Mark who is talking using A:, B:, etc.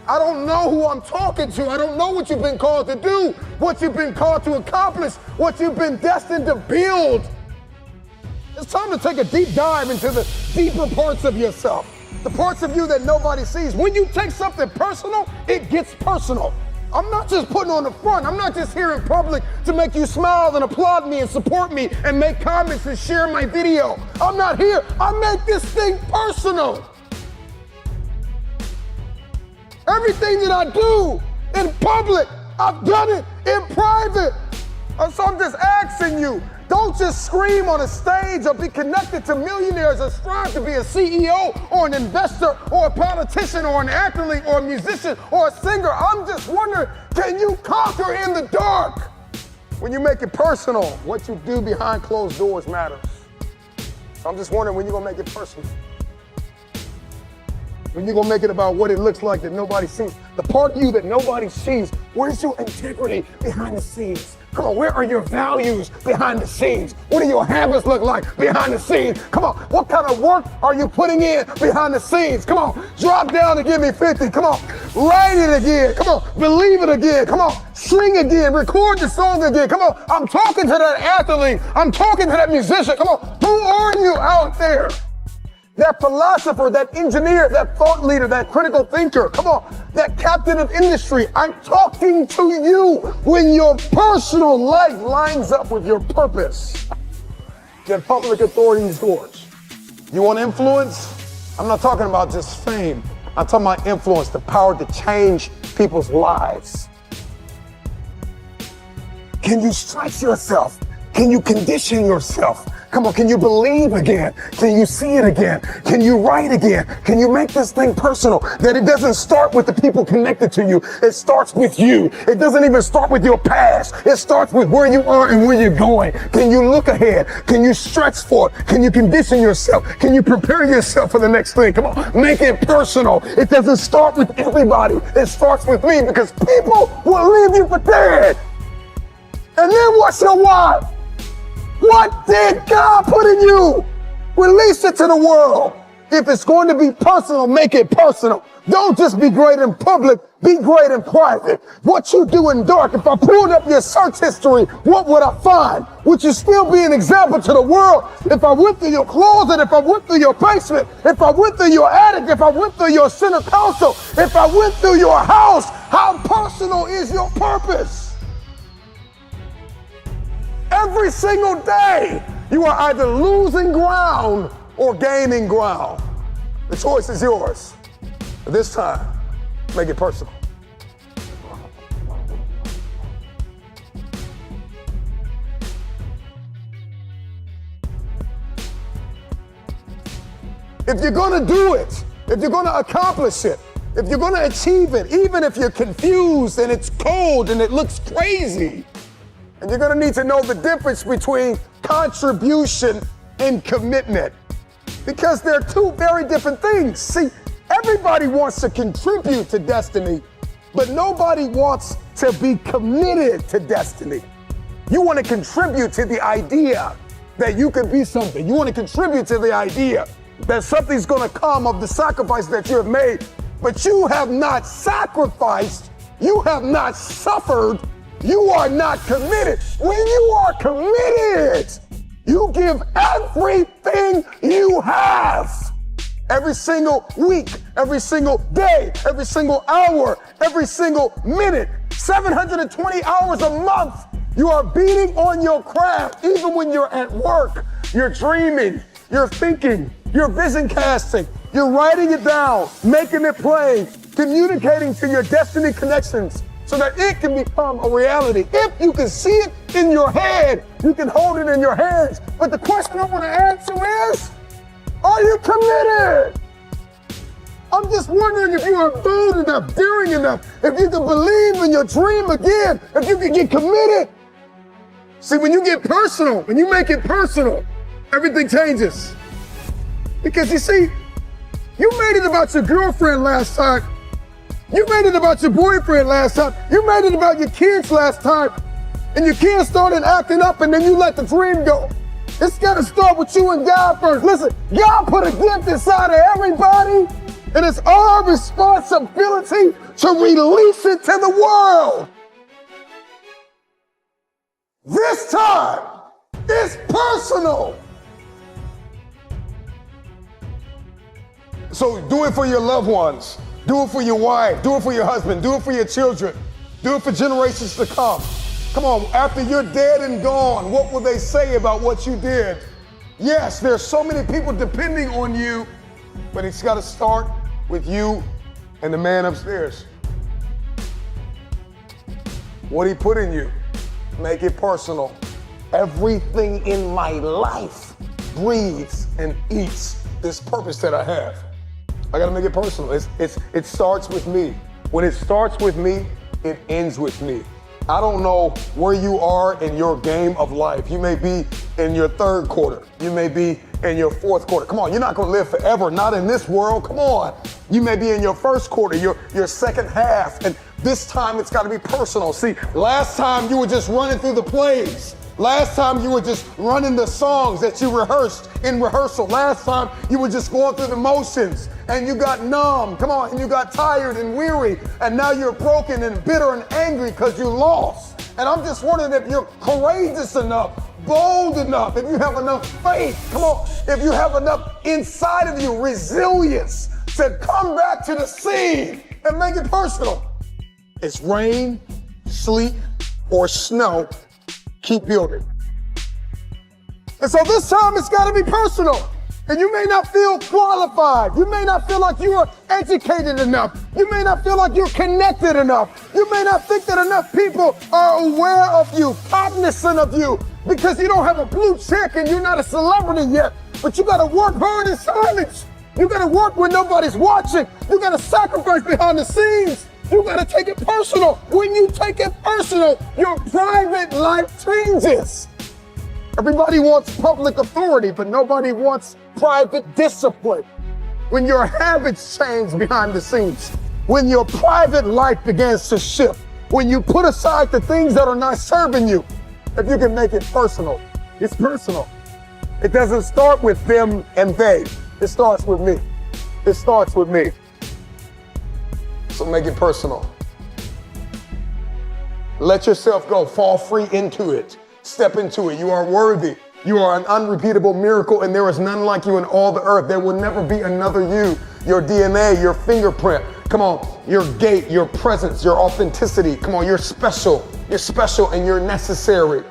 A: I don't know who I'm talking to. I don't know what you've been called to do, what you've been called to accomplish, what you've been destined to build. It's time to take a deep dive into the deeper parts of yourself, the parts of you that nobody sees. When you take something personal, it gets personal. I'm not just putting on the front. I'm not just here in public to make you smile and applaud me and support me and make comments and share my video. I'm not here. I make this thing personal. Everything that I do in public, I've done it in private. And so I'm just asking you, don't just scream on a stage or be connected to millionaires or strive to be a CEO or an investor or a politician or an athlete or a musician or a singer. I'm just wondering, can you conquer in the dark? When you make it personal, what you do behind closed doors matters. So I'm just wondering when you're gonna make it personal. When you're gonna make it about what it looks like that nobody sees. The part of you that nobody sees, where's your integrity behind the scenes? Come on, where are your values behind the scenes? What do your habits look like behind the scenes? Come on, what kind of work are you putting in behind the scenes? Come on, drop down and give me 50. Come on, write it again. Come on, believe it again. Come on, sing again, record the song again. Come on, I'm talking to that athlete. I'm talking to that musician. Come on, who are you out there? That philosopher, that engineer, that thought leader, that critical thinker, come on, that captain of industry, I'm talking to you when your personal life lines up with your purpose. Then public authority is yours. You want influence? I'm not talking about just fame. I'm talking about influence, the power to change people's lives. Can you stretch yourself? Can you condition yourself? Come on, can you believe again? Can you see it again? Can you write again? Can you make this thing personal? That it doesn't start with the people connected to you. It starts with you. It doesn't even start with your past. It starts with where you are and where you're going. Can you look ahead? Can you stretch for it? Can you condition yourself? Can you prepare yourself for the next thing? Come on, make it personal. It doesn't start with everybody. It starts with me because people will leave you for dead. And then what's your why? What did God put in you? Release it to the world. If it's going to be personal, make it personal. Don't just be great in public, be great in private. What you do in dark, if I pulled up your search history, what would I find? Would you still be an example to the world? If I went through your closet, if I went through your basement, if I went through your attic, if I went through your center console, if I went through your house, how personal is your purpose? Every single day, you are either losing ground or gaining ground. The choice is yours. But this time, make it personal. If you're gonna do it, if you're gonna accomplish it, if you're gonna achieve it, even if you're confused and it's cold and it looks crazy, and you're gonna need to know the difference between contribution and commitment, because they're two very different things. See, everybody wants to contribute to destiny, but nobody wants to be committed to destiny. You wanna contribute to the idea that you can be something. You wanna contribute to the idea that something's gonna come of the sacrifice that you have made, but you have not sacrificed, you have not suffered, you are not committed. When you are committed, you give everything you have. Every single week, every single day, every single hour, every single minute, 720 hours a month, you are beating on your craft. Even when you're at work, you're dreaming, you're thinking, you're vision casting, you're writing it down, making it plain, communicating to your destiny connections, so that it can become a reality. If you can see it in your head, you can hold it in your hands. But the question I want to answer is, are you committed? I'm just wondering if you are bold enough, daring enough, if you can believe in your dream again, if you can get committed. See, when you get personal, when you make it personal, everything changes. Because you see, you made it about your girlfriend last time. You made it about your boyfriend last time. You made it about your kids last time. And your kids started acting up and then you let the dream go. It's gotta start with you and God first. Listen, God put a gift inside of everybody. And it's our responsibility to release it to the world. This time, it's personal. So do it for your loved ones. Do it for your wife. Do it for your husband. Do it for your children. Do it for generations to come. Come on, after you're dead and gone, what will they say about what you did? Yes, there's so many people depending on you, but it's got to start with you and the man upstairs. What he put in you, make it personal. Everything in my life breathes and eats this purpose that I have. I gotta make it personal. It starts with me. When it starts with me, it ends with me. I don't know where you are in your game of life. You may be in your third quarter. You may be in your fourth quarter. Come on, you're not gonna live forever, not in this world, come on. You may be in your first quarter, your second half, and this time it's gotta be personal. See, last time you were just running through the plays. Last time you were just running the songs that you rehearsed in rehearsal. Last time you were just going through the motions and you got numb, come on, and you got tired and weary, and now you're broken and bitter and angry because you lost. And I'm just wondering if you're courageous enough, bold enough, if you have enough faith, come on, if you have enough inside of you, resilience to come back to the scene and make it personal. It's rain, sleet, or snow. Keep building. And so this time it's got to be personal. And you may not feel qualified. You may not feel like you are educated enough. You may not feel like you're connected enough. You may not think that enough people are aware of you, cognizant of you, because you don't have a blue check and you're not a celebrity yet. But you got to work hard in silence. You got to work when nobody's watching. You got to sacrifice behind the scenes. You gotta take it personal. When you take it personal, your private life changes. Everybody wants public authority, but nobody wants private discipline. When your habits change behind the scenes, when your private life begins to shift, when you put aside the things that are not serving you, if you can make it personal, it's personal. It doesn't start with them and they. It starts with me. It starts with me. So make it personal. Let yourself go. Fall free into it. Step into it. You are worthy. You are an unrepeatable miracle, and there is none like you in all the earth. There will never be another you. Your DNA, your fingerprint. Come on, your gait, your presence, your authenticity. Come on, you're special. You're special and you're necessary.